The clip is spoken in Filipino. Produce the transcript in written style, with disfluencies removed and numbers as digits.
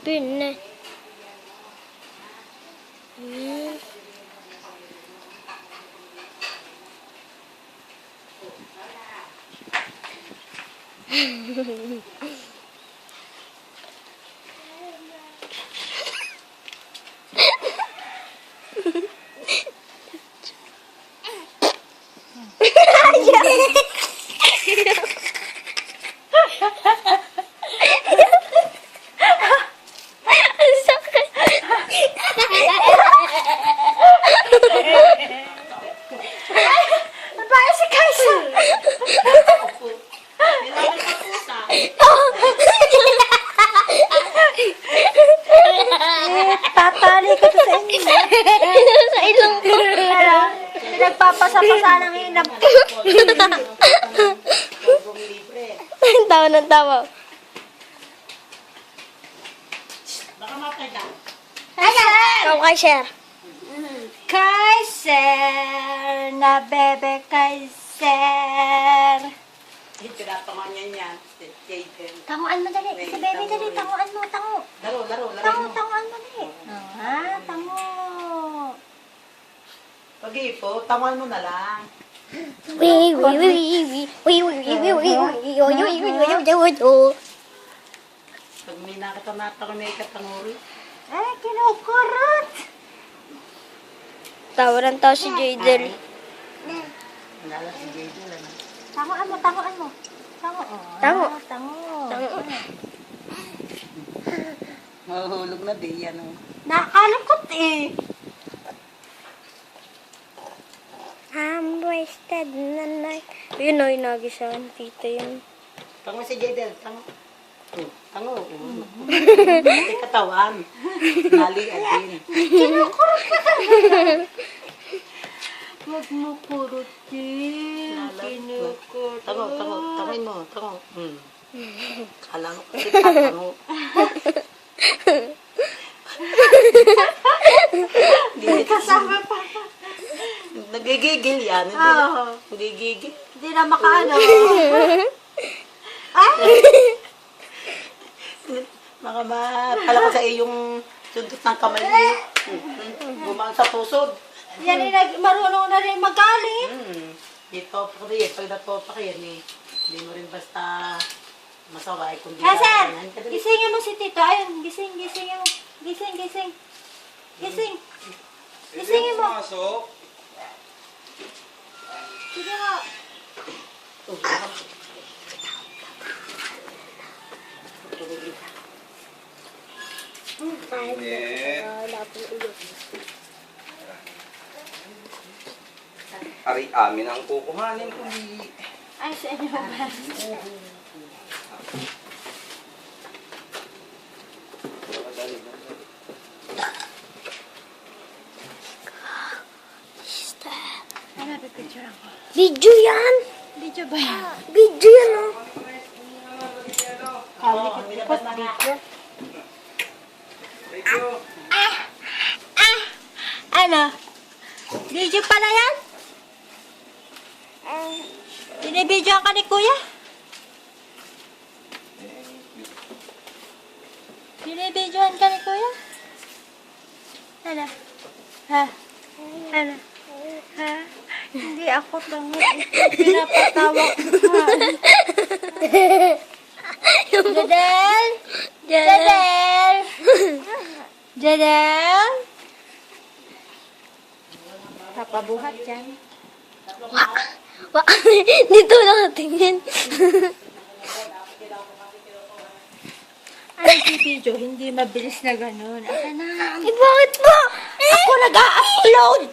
Pinne. Tatali ko to sa inyo. Sa ilong ko. Pinagpapasa-pasa ng inam. Tawa ng tawa. Baka matay ka. Ikaw kay Sher. Kaiser, na bebe Kaiser. Tinatangan niya. Tanguan mo dali. Si baby dali, tanguan mo, tango. Laro. Tanguan mo dali. Tango. Pag-ipo, tangan mo na lang. Pag may nakita may katanguri. Ay, kinukurot. Tawa ng tawa si Jadel. Nalala si Jadel, ano? Tanguan mo. Tango. Tango. Tango. Mahuhulog na di, ano? Nakalungkot eh. I'm wasted na night. Yun o, inagisa ang tita yun. Tango si Jadel, tango. Tango. Hindi katawan. Nalian din. Kinukurot ka ka. Huwag mo kurutin. Kinukurot. Tangin mo, tango. Kala mo kasi tango. Kasama pa. Nagigigil yan. Oo. Nagigigil. Hindi na makaano. Ay! Mga pala ko sa iyong sundot ng kamay mo. Gumang sa pusod. Yan ay marunong na rin magalit. Dito pa rin. Pag natopa ka yan eh. Hindi mo rin basta masaway. Kundi Hasan, gisingin mo si Tito. Ayun, gisingin mo. Gising. Gisingin mo. Sige nga. Ari, amin ang kukuhanin uli. Ay, sa inyo ba? Ano, pipicture ako. Video yan! Video ba yan? Video yan o. Ikot video. Ano? Video pala yan? Binibidyoan ka ni Kuya? Binibidyoan ka ni Kuya? Ano? Ha? Ano? Ha? Hindi ako tango. Pinapatawa ko. Jadel? Jadel? Papabuhat dyan. Dito nakatingin. Ano si video? Hindi mabilis na ganun. Aka na. Bakit ba? Ako nag-upload!